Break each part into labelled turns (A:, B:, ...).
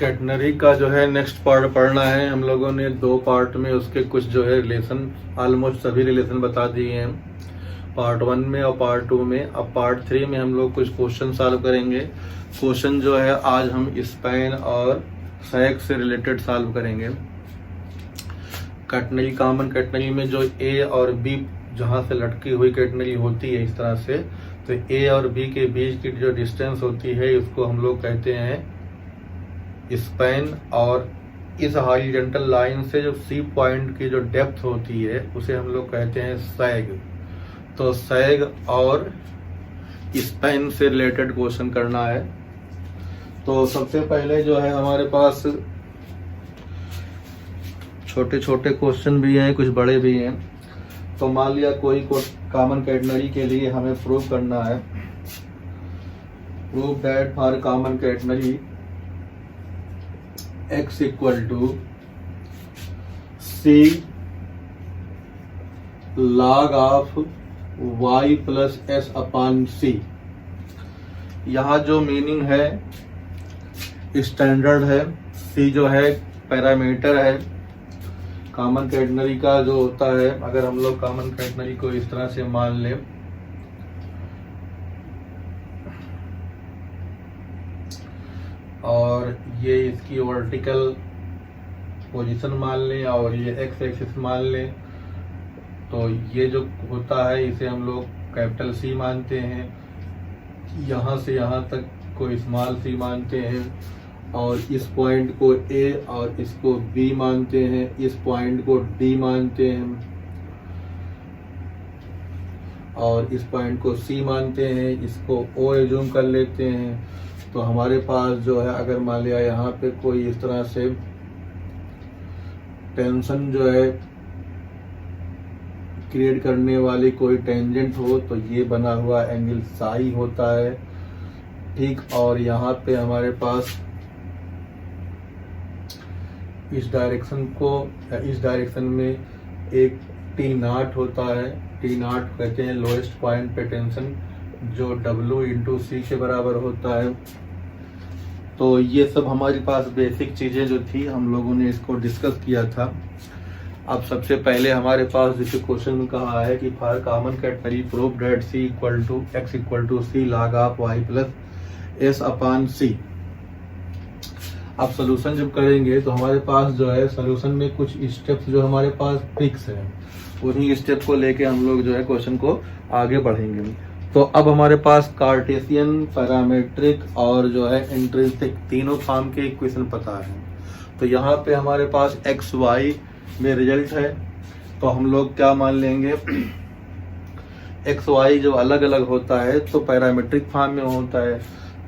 A: Catenary का जो है नेक्स्ट पार्ट पढ़ना है। हम लोगों ने 2 पार्ट में उसके कुछ जो है रिलेशन, ऑलमोस्ट सभी रिलेशन बता दिए हैं पार्ट 1 में और पार्ट 2 में। अब पार्ट 3 में हम लोग कुछ क्वेश्चन सॉल्व करेंगे। क्वेश्चन जो है आज हम स्पैन और सैग से रिलेटेड सॉल्व करेंगे। कैटनरी, कॉमन कैटनरी में जो ए और बी जहाँ से लटकी हुई कैटनरी होती है इस तरह से, तो ए और बी के बीच की जो डिस्टेंस होती है उसको हम लोग कहते हैं स्पैन, और इस हॉरिजॉन्टल लाइन से जो सी पॉइंट की जो डेप्थ होती है उसे हम लोग कहते हैं सैग। तो सैग और स्पैन से रिलेटेड क्वेश्चन करना है। तो सबसे पहले जो है हमारे पास छोटे छोटे क्वेश्चन भी हैं, कुछ बड़े भी हैं। तो मान लिया कोई कॉमन कैटनरी के लिए हमें प्रूव करना है, prove that for common catenary x equal to c log of y plus s upon c. यहाँ जो मीनिंग है स्टैंडर्ड है, सी जो है पैरामीटर है कॉमन कैटनरी का जो होता है। अगर हम लोग कॉमन कैटनरी को इस तरह से मान लें, और ये इसकी वर्टिकल पोजीशन मान लें और ये एक्स एक्सिस मान लें, तो ये जो होता है इसे हम लोग कैपिटल सी मानते हैं। यहाँ से यहाँ तक को स्मॉल सी मानते हैं, और इस पॉइंट को ए और इसको बी मानते हैं, इस पॉइंट को डी मानते हैं, और इस पॉइंट को सी मानते हैं, इसको ओ एज्यूम कर लेते हैं। तो हमारे पास जो है अगर मान लिया यहाँ पे कोई इस तरह से टेंशन जो है क्रिएट करने वाली कोई टेंजेंट हो, तो ये बना हुआ एंगल साई होता है, ठीक। और यहाँ पे हमारे पास इस डायरेक्शन में एक टी नॉट होता है। टी नॉट कहते हैं लोएस्ट पॉइंट पे टेंशन, जो W इंटू सी के बराबर होता है। तो ये सब हमारे पास बेसिक चीज़ें जो थी हम लोगों ने इसको डिस्कस किया था। अब सबसे पहले हमारे पास जैसे क्वेश्चन में कहा है कि for common catenary prove that c equal to x equal to c log of y plus s upon c. अब सोल्यूशन जब करेंगे तो हमारे पास जो है सोल्यूशन में कुछ स्टेप्स जो हमारे पास फिक्स है, उन्हीं स्टेप को लेके हम लोग जो है क्वेश्चन को आगे बढ़ेंगे। तो अब हमारे पास कार्टेशियन, पैरामेट्रिक और जो है इंट्रिंसिक तीनों फॉर्म के इक्वेशन पता है। तो यहाँ पे हमारे पास एक्स वाई में रिजल्ट है, तो हम लोग क्या मान लेंगे, एक्स वाई जो अलग अलग होता है तो पैरामेट्रिक फॉर्म में होता है।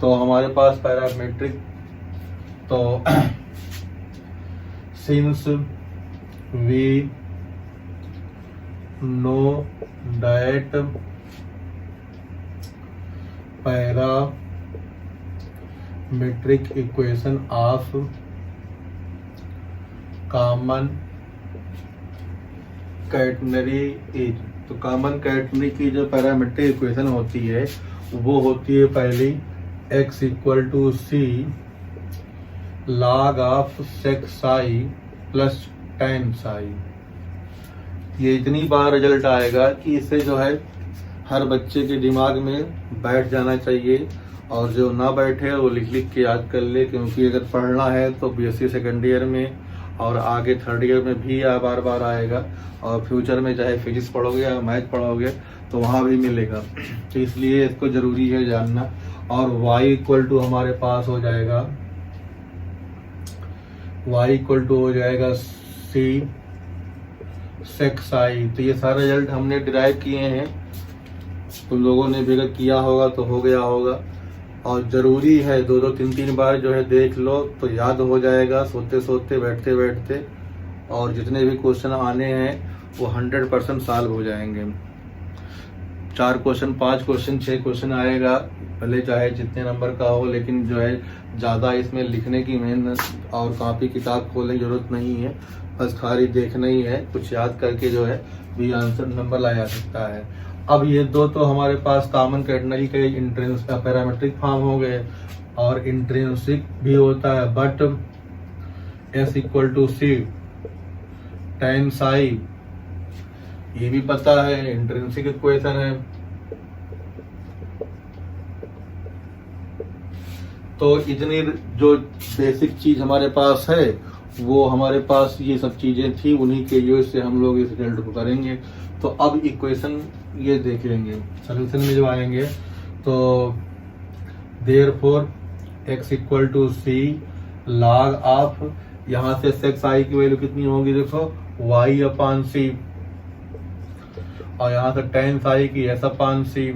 A: तो हमारे पास पैरामेट्रिक, तो since we know that parametric equation of common catenary is, तो कॉमन कैटनरी की जो पैरामेट्रिक इक्वेशन होती है वो होती है पहली x equal to c log of sec psi plus tan psi. ये इतनी बार रिजल्ट आएगा कि इसे जो है हर बच्चे के दिमाग में बैठ जाना चाहिए, और जो ना बैठे वो लिख लिख के याद कर ले, क्योंकि अगर पढ़ना है तो BSc सेकेंड ईयर में और आगे थर्ड ईयर में भी बार बार आएगा, और फ्यूचर में चाहे फिजिक्स पढ़ोगे या मैथ पढ़ोगे तो वहाँ भी मिलेगा। तो इसलिए इसको ज़रूरी है जानना। और y इक्वल टू हमारे पास हो जाएगा, y इक्वल टू हो जाएगा सी सेक साई। तो ये सारे रिजल्ट हमने डिराइव किए हैं, तुम लोगों ने भी अगर किया होगा तो हो गया होगा। और ज़रूरी है 2-2 3-3 बार जो है देख लो तो याद हो जाएगा, सोते सोते बैठते बैठते, और जितने भी क्वेश्चन आने हैं वो 100% सॉल्व हो जाएंगे। 4 क्वेश्चन, 5 क्वेश्चन, 6 क्वेश्चन आएगा, भले चाहे जितने नंबर का हो, लेकिन जो है ज़्यादा इसमें लिखने की मेहनत और कॉपी किताब खोलने की जरूरत नहीं है, बस खाली देखना ही है। कुछ याद करके जो है भी आंसर नंबर लाया जा सकता है। अब ये 2 तो हमारे पास कॉमन कैटनरी के इंट्रेंस पैरामेट्रिक फॉर्म हो गए, और इंट्रिंसिक भी होता है, but S equal to c tan psi, ये भी पता है इंट्रिंसिक इक्वेशन है। तो इतनी जो बेसिक चीज हमारे पास है वो हमारे पास ये सब चीजें थी, उन्हीं के यूज से हम लोग इस रिजल्ट को करेंगे। तो अब इक्वेशन ये देख लेंगे, सोल्यूशन में जो आएंगे तो therefore x equal to c log of, यहाँ से सेक्स आई की वैल्यू कितनी होगी देखो y अपान सी, और यहाँ से tan साई की s अपान सी।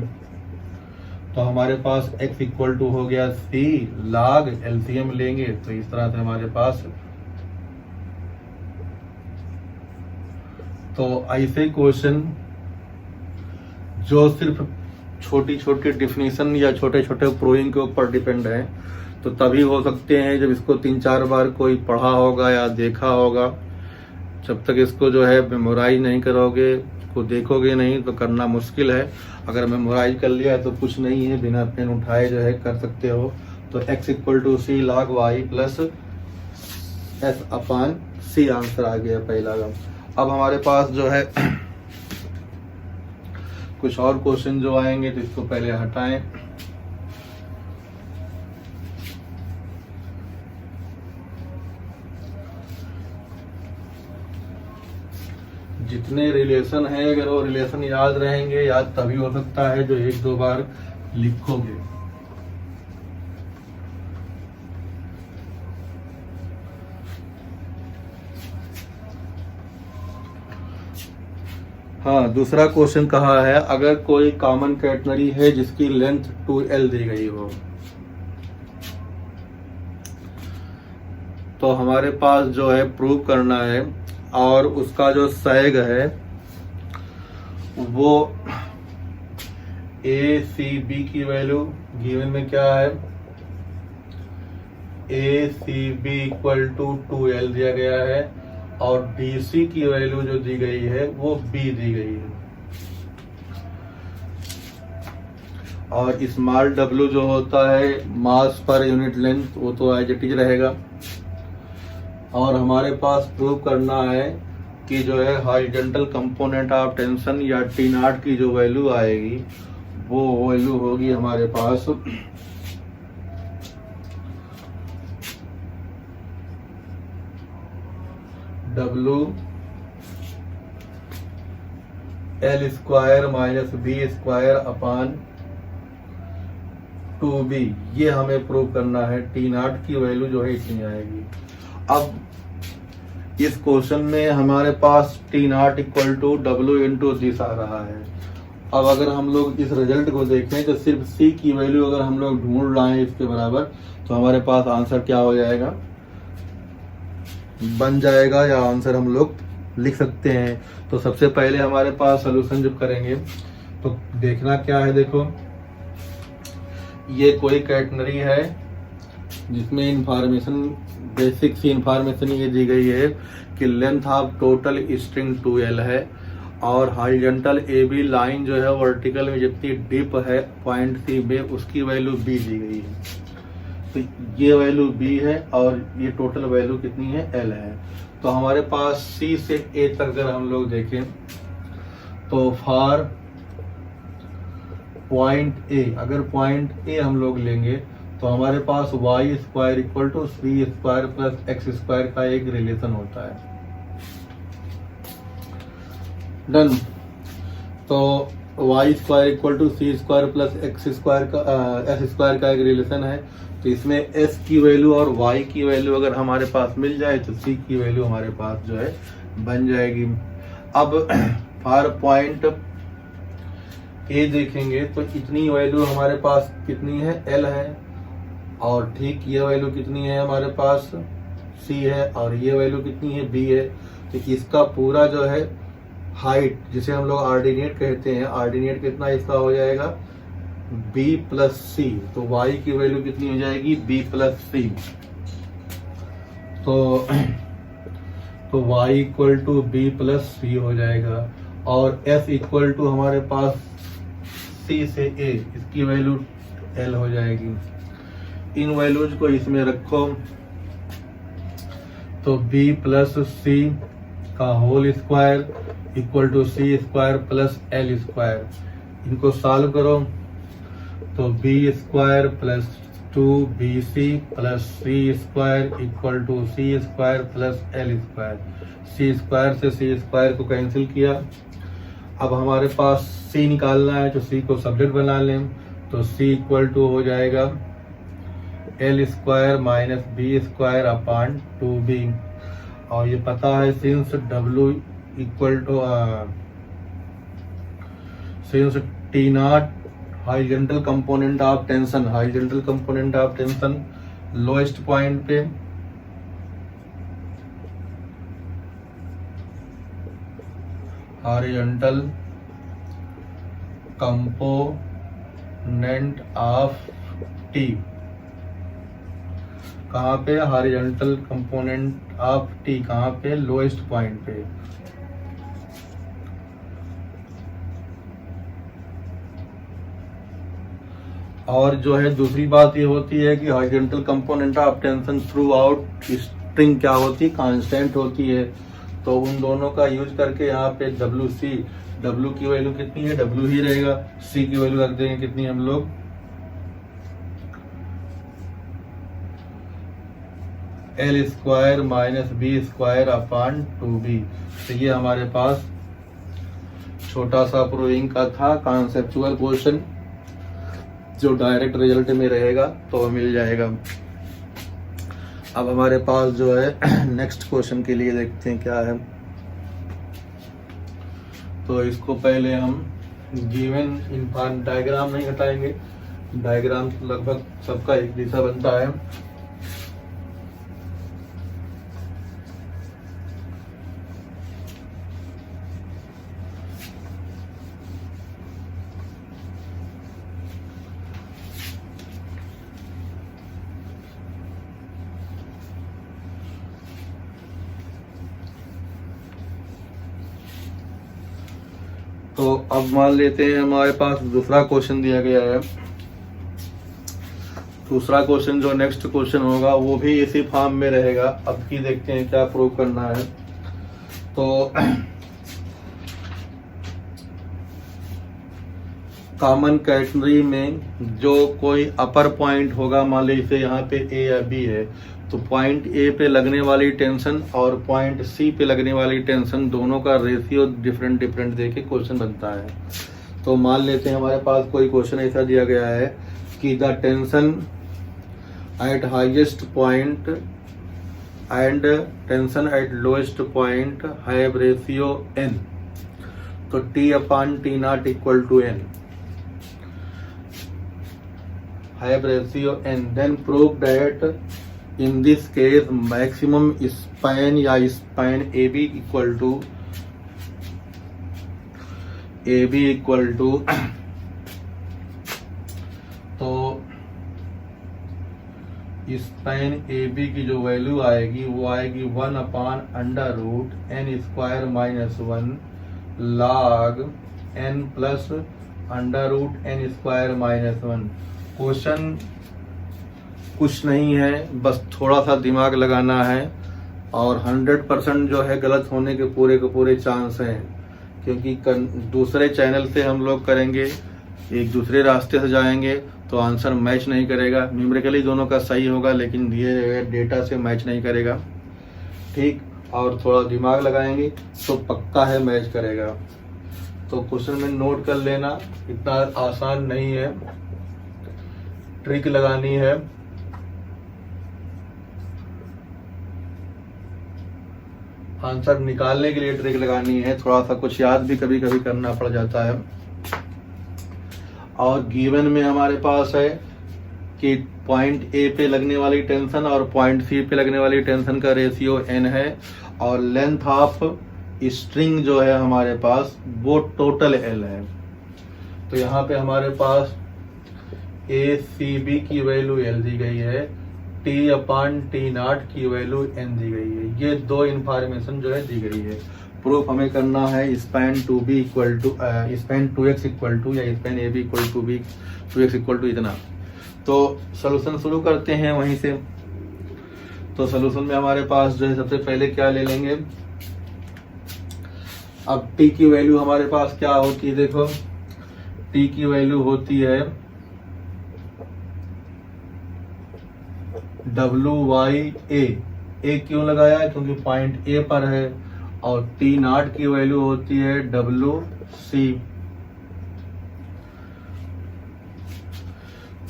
A: तो हमारे पास x इक्वल टू हो गया c log, एलसीएम लेंगे तो इस तरह से हमारे पास। तो ऐसे क्वेश्चन जो सिर्फ छोटी छोटी डिफिनीशन या छोटे छोटे प्रूविंग के ऊपर डिपेंड है तो तभी हो सकते हैं जब इसको 3-4 बार कोई पढ़ा होगा या देखा होगा। जब तक इसको जो है मेमोराइज नहीं करोगे, इसको देखोगे नहीं तो करना मुश्किल है। अगर मेमोराइज कर लिया तो कुछ नहीं है, बिना पेन उठाए जो है कर सकते हो। तो x equal to c log y plus s upon c answer आ गया पहला का। अब हमारे पास जो है कुछ और क्वेश्चन जो आएंगे तो इसको पहले हटाएं। जितने रिलेशन है अगर वो रिलेशन याद रहेंगे, याद तभी हो सकता है जो 1-2 बार लिखोगे। हाँ, दूसरा क्वेश्चन कहा है अगर कोई कॉमन कैटनरी है जिसकी लेंथ 2L दी गई हो तो हमारे पास जो है प्रूव करना है, और उसका जो सैग है वो ACB की वैल्यू गिवन में क्या है, ACB इक्वल टू 2L दिया गया है, और BC की वैल्यू जो दी गई है वो B दी गई है, और स्मॉल w जो होता है मास पर यूनिट लेंथ वो तो एज इट इज रहेगा। और हमारे पास प्रूव करना है कि जो है हॉरिजॉन्टल कंपोनेंट ऑफ टेंशन या T0 की जो वैल्यू आएगी वो वैल्यू होगी हमारे पास W L square minus b square upon 2B। ये हमें प्रूव करना है, T0 की वैल्यू जो है इतनी आएगी। अब इस क्वेश्चन में हमारे पास T0 equal to W into this आ रहा है। अब अगर हम लोग इस रिजल्ट को देखें तो सिर्फ C की वैल्यू अगर हम लोग ढूंढ रहे हैं इसके बराबर तो हमारे पास आंसर क्या हो जाएगा, बन जाएगा, या आंसर हम लोग लिख सकते हैं। तो सबसे पहले हमारे पास सोल्यूशन जब करेंगे तो देखना क्या है, देखो ये कोई कैटनरी है जिसमें इंफॉर्मेशन, बेसिक सी इंफॉर्मेशन ये दी गई है कि length of total string 2L है, और हॉरिजॉन्टल AB लाइन जो है वर्टिकल में जितनी डीप है पॉइंट C में उसकी वैल्यू B दी गई है। तो ये वैल्यू B है और ये टोटल वैल्यू कितनी है, L है। तो हमारे पास C से A तक अगर हम लोग देखें तो फॉर पॉइंट A, अगर पॉइंट A हम लोग लेंगे तो हमारे पास y square equal to C square plus x square का एक रिलेशन होता है। डन। तो y square equal to C square plus x square का एस स्क्वायर का एक रिलेशन है। तो इसमें s की वैल्यू और y की वैल्यू अगर हमारे पास मिल जाए तो c की वैल्यू हमारे पास जो है बन जाएगी। अब फॉर पॉइंट A देखेंगे तो इतनी वैल्यू हमारे पास कितनी है, L है, और ठीक ये वैल्यू कितनी है हमारे पास, C है, और ये वैल्यू कितनी है, B है। तो इसका पूरा जो है हाइट जिसे हम लोग ऑर्डिनेट कहते हैं, ऑर्डिनेट कितना इसका हो जाएगा, B प्लस C। तो y की वैल्यू कितनी हो जाएगी, B प्लस C। तो y equal to B plus C हो जाएगा, और S इक्वल टू हमारे पास C से A, इसकी वैल्यू L हो जाएगी। इन वैल्यूज को इसमें रखो तो b प्लस सी का whole square equal to C square plus L square. इनको सॉल्व करो तो b square plus 2bc plus c square equal to C square plus L square. C square से सी स्क्वायर को cancel किया। अब हमारे पास c निकालना है तो c को सब्जेक्ट बना लें तो c इक्वल टू हो जाएगा L square minus b square upon 2b। और ये पता है since w equal to since T nought horizontal component of tension, horizontal component of tension lowest point पे हॉरिजॉन्टल कंपोनेंट ऑफ टी, कहाँ पे horizontal component of T, कहाँ पे lowest point पे। और जो है दूसरी बात ये होती है कि horizontal component of tension through out string क्या होती है, कांस्टेंट होती है। तो उन दोनों का यूज करके यहाँ पे डब्ल्यू की वैल्यू कितनी है, डब्ल्यू ही रहेगा। सी की वैल्यू रख देंगे कितनी हम लोग, L square minus b square upon 2b। तो ये हमारे पास छोटा सा प्रूविंग का था कॉन्सेप्चुअल क्वेश्चन, जो डायरेक्ट रिजल्ट में रहेगा तो मिल जाएगा। अब हमारे पास जो है नेक्स्ट क्वेश्चन के लिए देखते हैं क्या है। तो इसको पहले हम गिवन इनफॉर्म डायग्राम नहीं हटाएंगे, डायग्राम लगभग सबका एक जैसा बनता है। तो अब मान लेते हैं हमारे पास दूसरा क्वेश्चन दिया गया है। दूसरा क्वेश्चन जो नेक्स्ट क्वेश्चन होगा वो भी इसी फॉर्म में रहेगा। अब की देखते हैं क्या प्रूव करना है। तो कॉमन कैटेगरी में जो कोई अपर पॉइंट होगा, मान लीजिए इसे यहाँ पे ए या बी है, तो पॉइंट ए पे लगने वाली टेंशन और पॉइंट सी पे लगने वाली टेंशन दोनों का रेशियो डिफरेंट डिफरेंट देके क्वेश्चन बनता है। तो मान लेते हैं हमारे पास कोई क्वेश्चन ऐसा दिया गया है कि the tension at highest point and tension at lowest point have ratio n, तो T upon T nought equal to n, have ratio n, then prove that in this case maximum span या span AB equal to तो span AB की जो value आएगी वो आएगी 1 upon under root n square minus 1 log n plus under root n square minus 1। Question कुछ नहीं है, बस थोड़ा सा दिमाग लगाना है और 100% जो है गलत होने के पूरे चांस हैं, क्योंकि दूसरे चैनल से हम लोग करेंगे, एक दूसरे रास्ते से जाएंगे तो आंसर मैच नहीं करेगा। न्यूमेरिकली दोनों का सही होगा लेकिन दिए गए डेटा से मैच नहीं करेगा, ठीक। और थोड़ा दिमाग लगाएंगे तो पक्का है मैच करेगा। तो क्वेश्चन में नोट कर लेना, इतना आसान नहीं है, ट्रिक लगानी है। आंसर निकालने के लिए ट्रिक लगानी है, थोड़ा सा कुछ याद भी कभी कभी करना पड़ जाता है। और गिवन में हमारे पास है कि पॉइंट ए पे लगने वाली टेंशन और पॉइंट सी पे लगने वाली टेंशन का रेशियो n है, और लेंथ ऑफ स्ट्रिंग जो है हमारे पास वो टोटल l है। तो यहाँ पे हमारे पास ACB की वैल्यू l दी गई है, T अपॉन T नॉट की वैल्यू n दी गई है। ये दो इंफॉर्मेशन जो है दी गई है। प्रूफ हमें करना है span 2b equal to span 2x equal to या span AB equal to b 2x equal to इतना। तो सॉल्यूशन शुरू करते हैं वहीं से। तो सॉल्यूशन में हमारे पास जो है सबसे पहले क्या ले लेंगे, अब t की वैल्यू हमारे पास क्या होती है, देखो t की वैल्यू होती है WYA। क्यों लगाया है, क्योंकि पॉइंट A पर है। और T0 की वैल्यू होती है WC।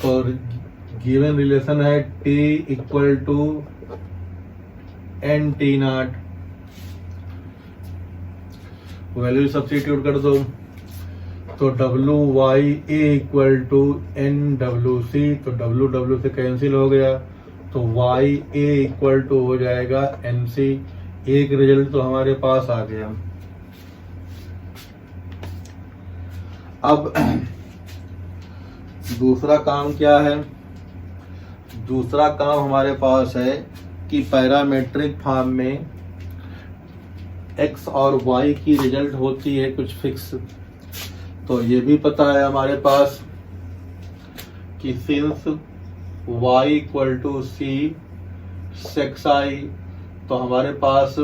A: और गिवन रिलेशन है T equal to n T0। Value substitute कर दो, तो WYA इक्वल टू NWC, तो W से कैंसिल हो गया, तो YA इक्वल टू हो जाएगा NC। एक रिजल्ट तो हमारे पास आ गया। अब दूसरा काम क्या है, दूसरा काम हमारे पास है कि पैरामेट्रिक फॉर्म में x और y की रिजल्ट होती है कुछ फिक्स। तो ये भी पता है हमारे पास कि since y equal to c sec i, तो हमारे पास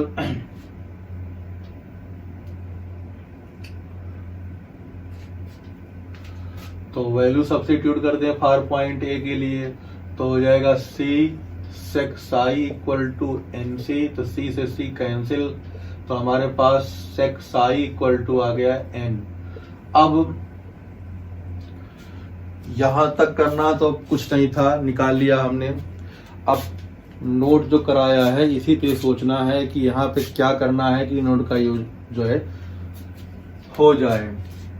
A: तो वैल्यू सब्स्टिट्यूट कर दें फॉर पॉइंट A के लिए, तो हो जाएगा c sec i equal to NC, तो c से c कैंसिल, तो हमारे पास सेक्स i इक्वल टू आ गया n। अब यहां तक करना तो कुछ नहीं था, निकाल लिया हमने। अब नोट जो कराया है इसी पे सोचना है कि यहाँ पे क्या करना है कि नोट का यूज जो है हो जाए,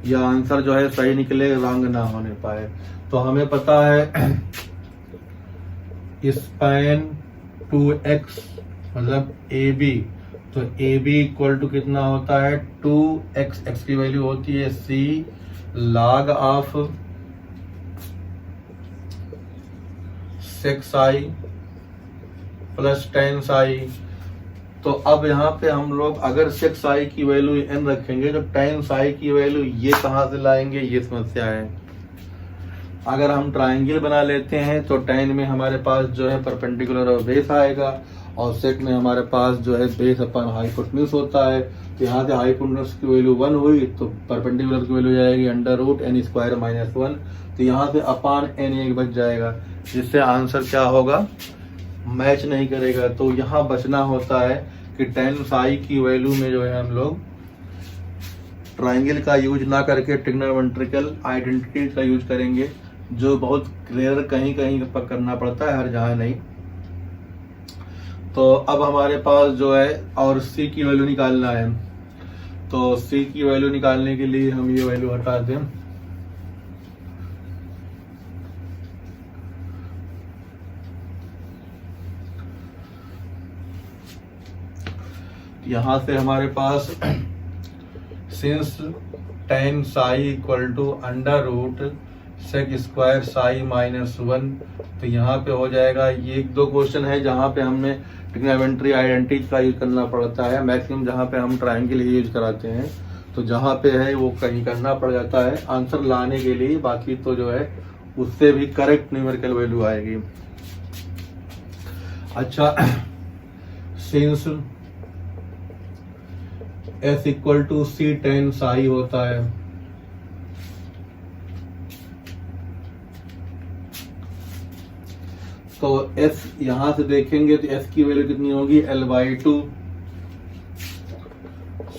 A: या आंसर जो है सही निकले, रॉन्ग ना होने पाए। तो हमें पता है स्पैन 2x मतलब AB, तो AB इक्वल टू कितना होता है 2x, x की वैल्यू होती है c log of sex i plus tens i। तो अब यहाँ पे हम लोग अगर सेक्स i की वैल्यू n रखेंगे तो टेंस i की वैल्यू ये कहाँ से लाएंगे, ये समस्या है। अगर हम ट्रायंगल बना लेते हैं तो टेन में हमारे पास जो है परपेंडिकुलर और बेस आएगा, और सेक में हमारे पास जो है बेस अपन हाइपोटेन्यूज होता है। तो यहाँ से हाइपोटेन्यूज की वैल्यू 1 हुई तो परपेंडिकुलर की वैल्यू जाएगी under root n square minus 1, तो यहाँ से अपान n एक बच जाएगा, जिससे आंसर क्या होगा, मैच नहीं करेगा। तो यहाँ बचना होता है कि टेन साई की वैल्यू में जो है हम लोग ट्राइंगल का यूज ना करके ट्रिग्नोमेट्रिकल आइडेंटिटी का यूज करेंगे, जो बहुत क्लियर कहीं कहीं पर करना पड़ता है, हर जगह नहीं। तो अब हमारे पास जो है और c की वैल्यू निकालना है, तो c की वैल्यू निकालने के लिए हम ये वैल्यू हटा दें। यहाँ से हमारे पास since tan psi equal to under root sec square psi minus 1, तो यहाँ पे हो जाएगा। ये एक दो क्वेश्चन है जहाँ पे हमने ट्रिग्नोमेट्री आइडेंटिटी का यूज करना पड़ता है, मैक्सिमम जहाँ पे हम ट्रायंगल ही यूज कराते हैं, तो जहाँ पे है वो कहीं करना पड़ जाता है आंसर लाने के लिए। बाकी तो जो है उससे भी करेक्ट न्यूमेरिकल वैल्यू आएगी। अच्छा, since s equal to c tan psi होता है, तो s यहां से देखेंगे तो s की वैल्यू कितनी होगी L/2।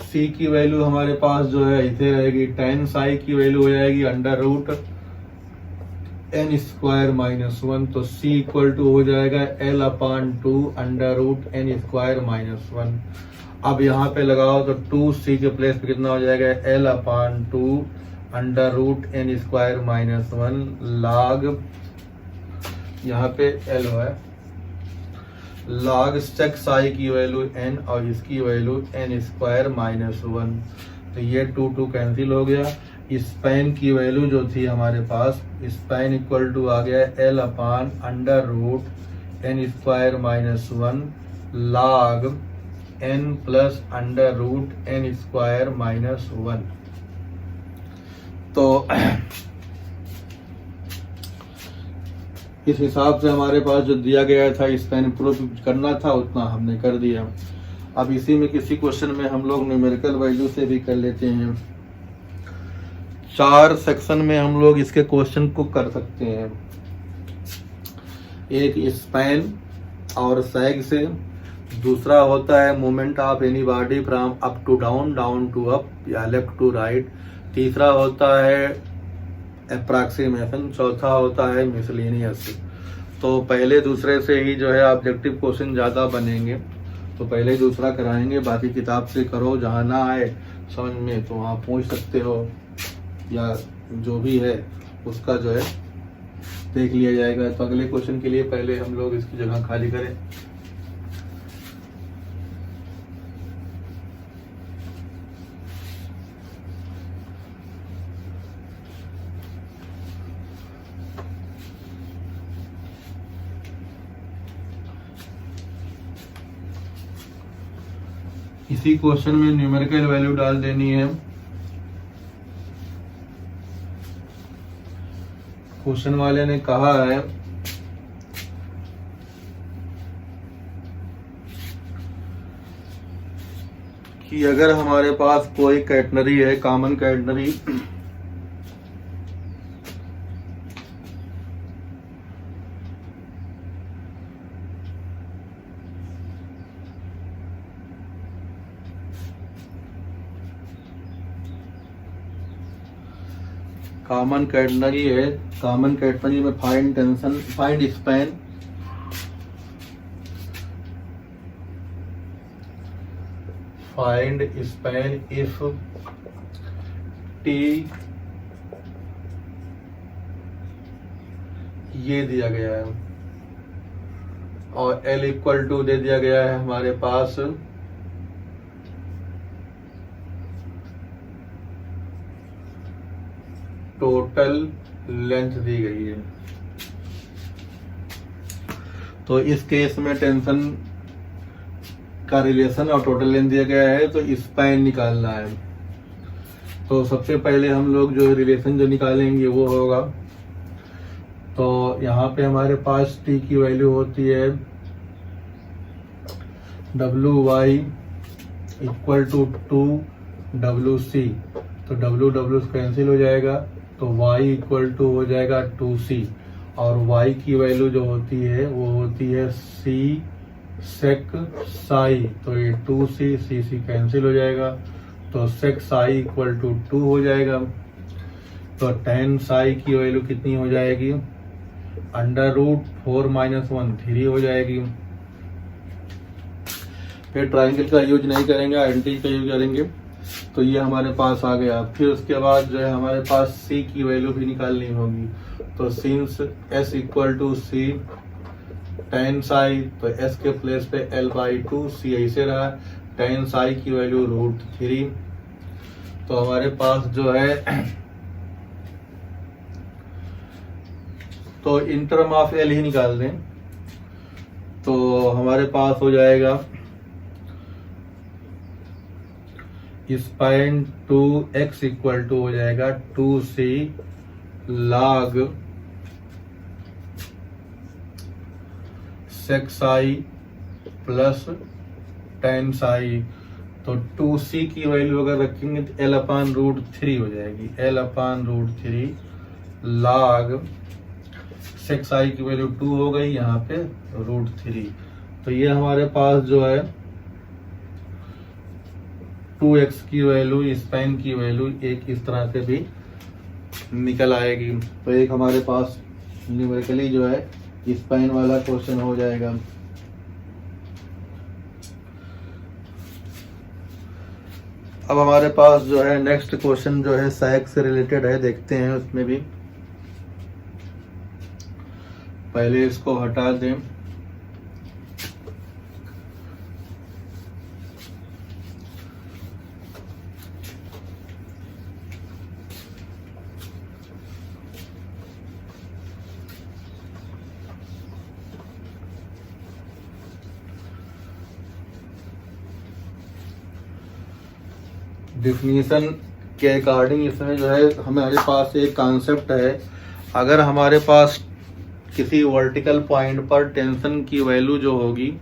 A: c की वैल्यू हमारे पास जो है इसे रहेगी, टेन साई की वैल्यू हो जाएगी under root n square minus 1, तो c इक्वल टू हो जाएगा L/2 under root n square minus 1। अब यहाँ पे लगाओ तो 2c के प्लेस पे कितना हो जाएगा L/2 under root n square minus 1 log, यहाँ पे L है, log सेक साई की वैल्यू n और इसकी वैल्यू n स्क्वायर माइनस 1, तो ये 2 कैंसिल हो गया। स्पैन की वैल्यू जो थी हमारे पास, स्पैन इक्वल टू आ गया L/, under root n square minus 1 log n plus under root n square minus 1। तो इस हिसाब से हमारे पास जो दिया गया था स्पैन प्रूफ करना था उतना हमने कर दिया। अब इसी में किसी क्वेश्चन में हम लोग न्यूमेरिकल वैल्यू से भी कर लेते हैं। 4 सेक्शन में हम लोग इसके क्वेश्चन को कर सकते हैं। एक स्पैन और सैग से, दूसरा होता है moment of any body from up to down, down to up या लेफ्ट टू राइट, तीसरा होता है अप्रॉक्सीमेशन, चौथा होता है मिसलेनियस। तो पहले दूसरे से ही जो है ऑब्जेक्टिव क्वेश्चन ज़्यादा बनेंगे, तो पहले दूसरा कराएंगे, बाकी किताब से करो, जहाँ ना आए समझ में तो वहाँ पूछ सकते हो, या जो भी है उसका जो है देख लिया जाएगा। तो अगले क्वेश्चन के लिए पहले हम लोग इसकी जगह खाली करें। इसी क्वेश्चन में न्यूमेरिकल वैल्यू डाल देनी है। क्वेश्चन वाले ने कहा है कि अगर हमारे पास कोई कैटनरी है, कॉमन कैटनरी, कॉमन कैटनरी है, कॉमन कैटनरी में find tension, find span, find span if T ये दिया गया है और L इक्वल टू दे दिया गया है हमारे पास टोटल लेंथ दी गई है। तो इस केस में टेंशन का रिलेशन और टोटल लेंथ दिया गया है, तो स्पैन निकालना है। तो सबसे पहले हम लोग जो रिलेशन जो निकालेंगे वो होगा, तो यहाँ पे हमारे पास T की वैल्यू होती है WY इक्वल टू 2WC, तो W कैंसिल हो जाएगा, तो Y इक्वल टू हो जाएगा 2C, और Y की वैल्यू जो होती है वो होती है C sec psi, तो ये 2C कैंसिल हो जाएगा, तो sec psi इक्वल टू 2 हो जाएगा। तो tan psi की वैल्यू कितनी हो जाएगी, √4 - 1 3 हो जाएगी। फिर ट्राइंगल का यूज नहीं करेंगे, आइडेंटिटी का यूज करेंगे, तो ये हमारे पास आ गया। फिर उसके बाद जो है हमारे पास C की वैल्यू भी निकालनी होगी, तो since S equal to C tan psi, तो S के प्लेस पे L/2, C ऐसे रहा, tan psi की वैल्यू √3, तो हमारे पास जो है तो इन टर्म ऑफ L ही निकाल दें, तो हमारे पास हो जाएगा स्पाइन 2x इक्वल टू हो जाएगा 2C log sec psi plus tan psi, तो 2C की वैल्यू अगर रखेंगे तो L/√3 हो जाएगी, L/√3 log sec psi की वैल्यू 2 हो गई, यहाँ पे √3। तो ये हमारे पास जो है 2x की वैल्यू, स्पैन की वैल्यू एक इस तरह से भी निकल आएगी। तो एक हमारे पास न्यूमेरिकली जो है स्पैन वाला क्वेश्चन हो जाएगा। अब हमारे पास जो है नेक्स्ट क्वेश्चन जो है सैग से रिलेटेड है, देखते हैं उसमें भी। पहले इसको हटा दें, डिफिनीशन के अकॉर्डिंग इसमें जो है हमारे पास एक कॉन्सेप्ट है, अगर हमारे पास किसी वर्टिकल पॉइंट पर टेंशन की वैल्यू जो होगी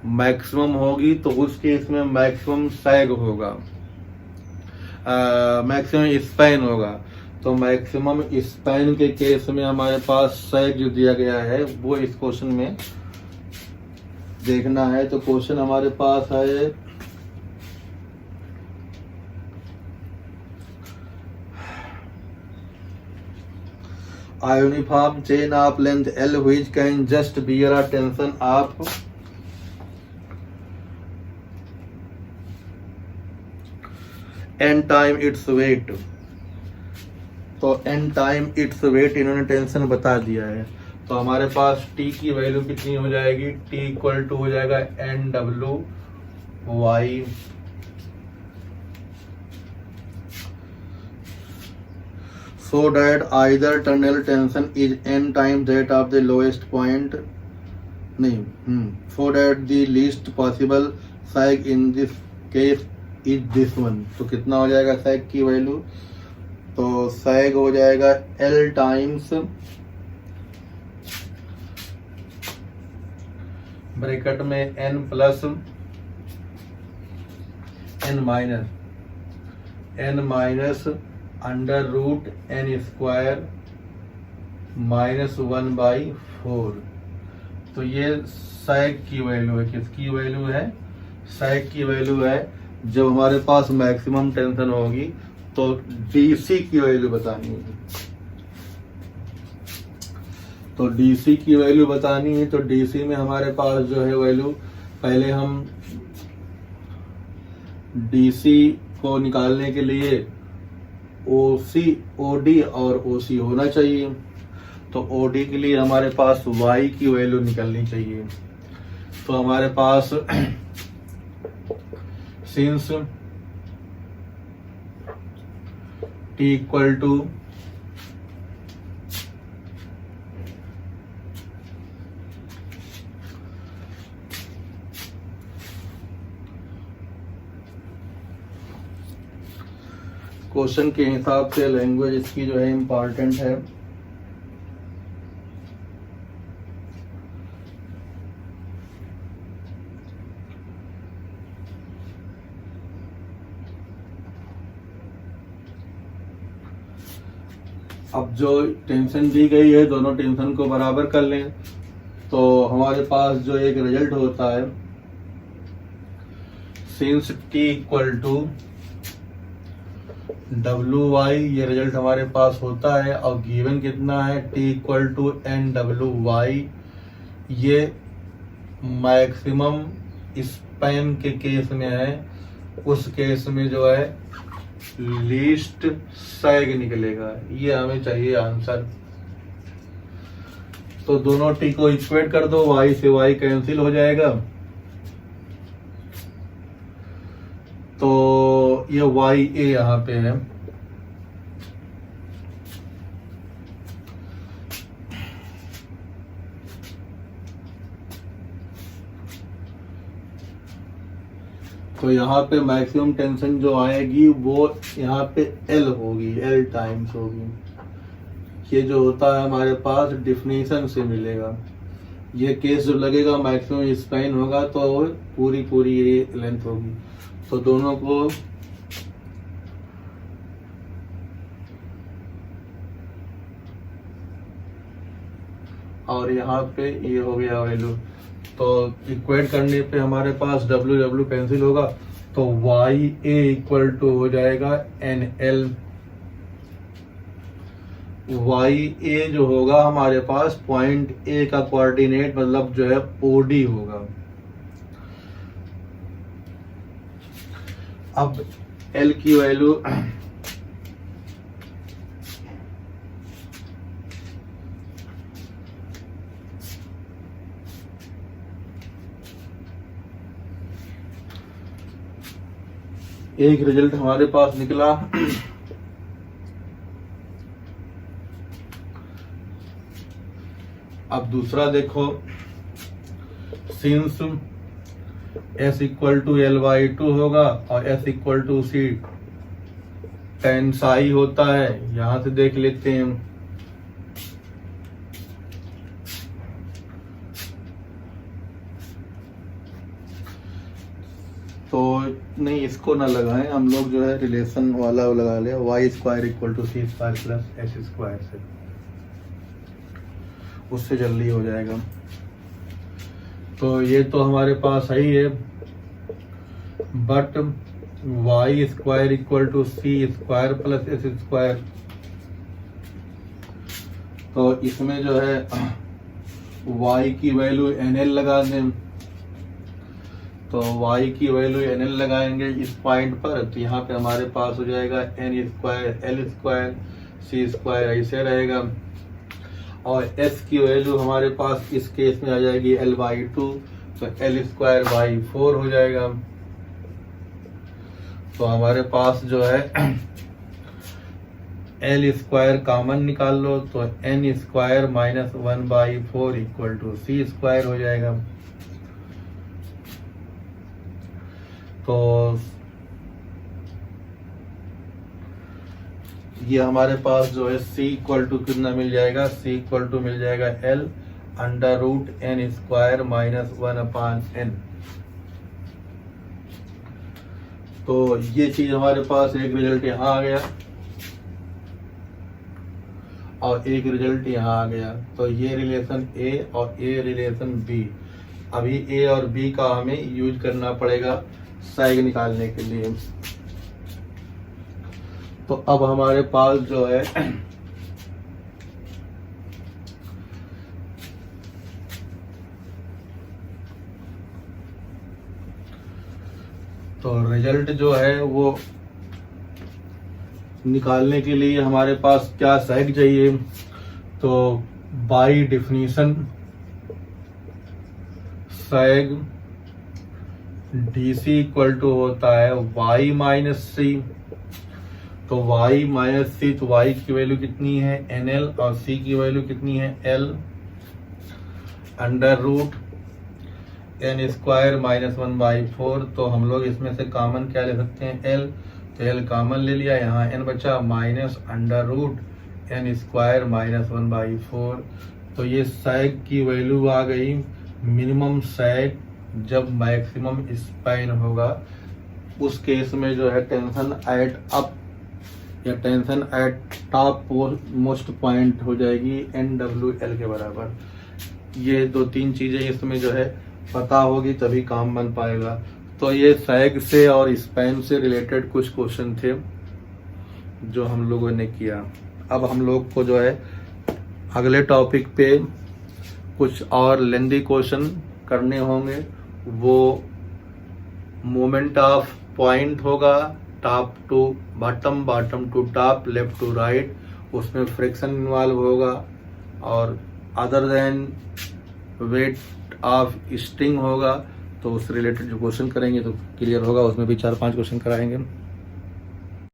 A: मैक्सिमम होगी तो उस केस में मैक्सिमम सैग होगा, मैक्सिमम स्पैन होगा। तो मैक्सिमम स्पैन के केस में हमारे पास सैग जो दिया गया है वो इस क्वेश्चन में देखना है। तो क्वेश्चन हमारे पास है a uniform chain of length L which can just bear a tension of n time its weight। तो n टाइम इट्स वेट इन्होंने टेंशन बता दिया है। तो हमारे पास t की वैल्यू कितनी हो जाएगी, t इक्वल टू हो जाएगा n W Y so that either tunnel tension is n times that of the lowest point, so that the least possible sag in this case is this one। तो कितना हो जाएगा सैग की value, तो सैग हो जाएगा L टाइम्स ब्रैकेट में n plus n minus under root n square -1/4। तो ये सैग की वैल्यू है, किसकी वैल्यू है, सैग की वैल्यू है। जब हमारे पास मैक्सिमम टेंशन होगी तो डीसी की वैल्यू बतानी है। तो डीसी की वैल्यू बतानी है, तो डीसी में हमारे पास जो है वैल्यू, पहले हम डीसी को निकालने के लिए ओसी, ओडी और ओसी होना चाहिए। तो ओडी के लिए हमारे पास वाई की वैल्यू निकलनी चाहिए। तो हमारे पास since T equal to question के हिसाब से लैंग्वेज इसकी जो है इम्पॉर्टेंट है। अब जो टेंशन दी गई है दोनों टेंशन को बराबर कर लें, तो हमारे पास जो एक रिजल्ट होता है since T equal to W Y, ये रिजल्ट हमारे पास होता है। और गिवन कितना है, T equal to N W Y. ये मैक्सिमम स्पैन के केस में है, उस केस में जो है लीस्ट सैग निकलेगा। ये हमें चाहिए आंसर। तो दोनों टी को इक्वेट कर दो, वाई से वाई कैंसिल हो जाएगा। तो ये वाई ए यहाँ पे है। तो यहाँ पे मैक्सिमम टेंशन जो आएगी वो यहाँ पे एल होगी, एल टाइम्स होगी। ये जो होता है हमारे पास डिफिनेशन से मिलेगा। ये केस जो लगेगा मैक्सिमम स्पैन होगा तो पूरी ये लेंथ होगी। तो दोनों को और यहाँ पे ये हो गया वैल्यू। तो इक्वेट करने पे हमारे पास डब्ल्यू कैंसिल होगा, तो वाई ए इक्वल टू हो जाएगा एन एल। वाई ए जो होगा हमारे पास पॉइंट ए का कोऑर्डिनेट मतलब जो है ओडी होगा। अब एल की वैल्यू एक रिजल्ट हमारे पास निकला। अब दूसरा देखो, since S equal to L/2 होगा और S equal to C tan psi होता है। यहां से देख लेते हैं, इसको ना लगाएं, हम लोग जो है रिलेशन वाला वो लगा लें, Y square equal to C square plus S square से, उससे जल्दी हो जाएगा। तो ये तो हमारे पास सही है, but Y square equal to C square plus S square, तो इसमें जो है y की वैल्यू nl लगा दें। तो y की वैल्यू nl लगाएंगे इस पॉइंट पर, तो यहाँ पे हमारे पास हो जाएगा n square L square c square, ऐसे रहेगा। और s की वैल्यू हमारे पास इस केस में आ जाएगी l/2, तो एल स्क्वायर बाई 4 हो जाएगा। तो हमारे पास जो है एल स्क्वायर कॉमन निकाल लो, तो N square minus 1/4 equal to C square हो जाएगा। तो ये हमारे पास जो है c इक्वल टू कितना मिल जाएगा, c इक्वल टू मिल जाएगा l under root N square minus 1/n। तो ये चीज हमारे पास एक रिजल्ट यहाँ आ गया और एक रिजल्ट यहाँ आ गया। तो ये रिलेशन A और A रिलेशन B, अभी A और B का हमें यूज करना पड़ेगा सैग निकालने के लिए। तो अब हमारे पास जो है तो रिजल्ट जो है वो निकालने के लिए हमारे पास क्या सैग चाहिए। तो by definition sag DC equal to होता है y माइनस सी। तो y माइनस सी, तो y की वैल्यू कितनी है NL और c की वैल्यू कितनी है L under root N square minus 1/4। तो हम लोग इसमें से कॉमन क्या ले सकते हैं L, तो L कॉमन ले लिया, यहाँ n बचा minus under root N square minus 1/4। तो ये सैग की वैल्यू आ गई। मिनिमम सैग जब मैक्सिमम स्पैन होगा उस केस में जो है टेंशन एट अप या tension eight top most point हो जाएगी NWL के बराबर। ये 2-3 चीजें इसमें जो है पता होगी तभी काम बन पाएगा। तो ये सैग से और स्पैन से रिलेटेड कुछ क्वेश्चन थे जो हम लोगों ने किया। अब हम लोग को जो है अगले टॉपिक पे कुछ और लेंदी क्वेश्चन करने होंगे। वो मोमेंट ऑफ पॉइंट होगा, top to bottom, bottom to top, left to right, उसमें फ्रिक्शन इन्वॉल्व होगा। और other than weight of string होगा, तो उससे रिलेटेड जो क्वेश्चन करेंगे तो क्लियर होगा। उसमें भी 4-5 क्वेश्चन कराएंगे।